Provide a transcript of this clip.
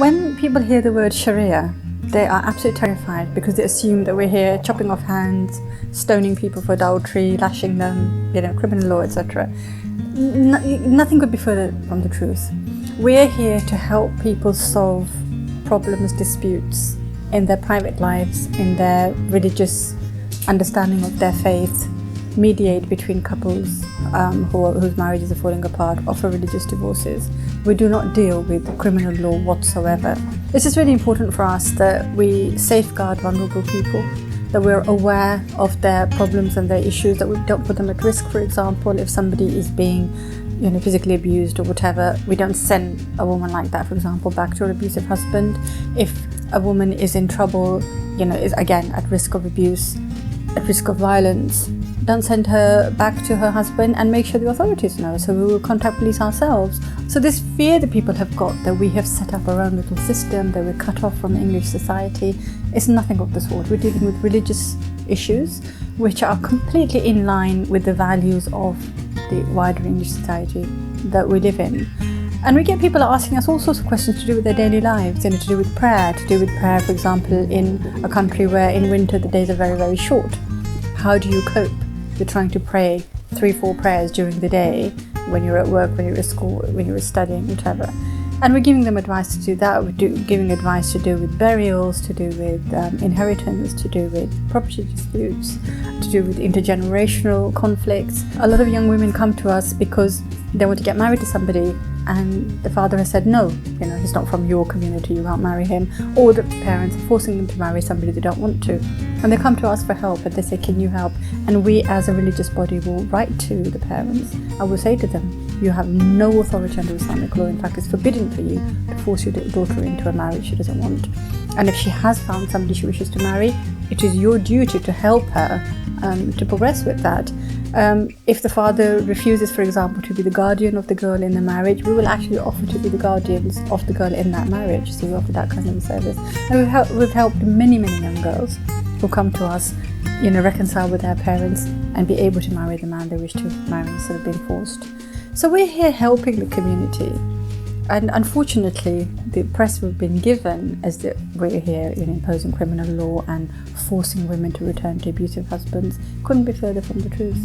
When people hear the word Sharia, they are absolutely terrified because they assume that we're here chopping off hands, stoning people for adultery, lashing them, criminal law, etc. Nothing could be further from the truth. We're here to help people solve problems, disputes in their private lives, in their religious understanding of their faith, mediate between couples whose marriages are falling apart, offer religious divorces. We do not deal with criminal law whatsoever. It's just really important for us that we safeguard vulnerable people, that we're aware of their problems and their issues, that we don't put them at risk. For example, if somebody is being physically abused or whatever, we don't send a woman like that, for example, back to her abusive husband. If a woman is in trouble, is again at risk of abuse, at risk of violence, don't send her back to her husband, and make sure the authorities know. So we will contact police ourselves. So this fear that people have got that we have set up our own little system, that we're cut off from English society, is nothing of the sort. We're dealing with religious issues which are completely in line with the values of the wider English society that we live in. And we get people asking us all sorts of questions to do with their daily lives, to do with prayer, for example, in a country where in winter the days are very, very short. How do you cope? You're trying to pray 3-4 prayers during the day when you're at work, when you're at school, when you're studying, whatever. And we're giving them advice to do that. We're giving advice to do with burials, to do with inheritance, to do with property disputes, to do with intergenerational conflicts. A lot of young women come to us because they want to get married to somebody, and the father has said, no, he's not from your community, you can't marry him. Or the parents are forcing them to marry somebody they don't want to. And they come to us for help, and they say, can you help? And we as a religious body will write to the parents. I will say to them, you have no authority under Islamic law. In fact, it's forbidden for you to force your daughter into a marriage she doesn't want. And if she has found somebody she wishes to marry, it is your duty to help her to progress with that. If the father refuses, for example, to be the guardian of the girl in the marriage, we will actually offer to be the guardians of the girl in that marriage. So we offer that kind of a service. And we've helped many, many young girls who come to us, reconcile with their parents and be able to marry the man they wish to marry instead of being forced. So we're here helping the community. And unfortunately, the press we've been given is that we're here imposing criminal law and forcing women to return to abusive husbands. Couldn't be further from the truth.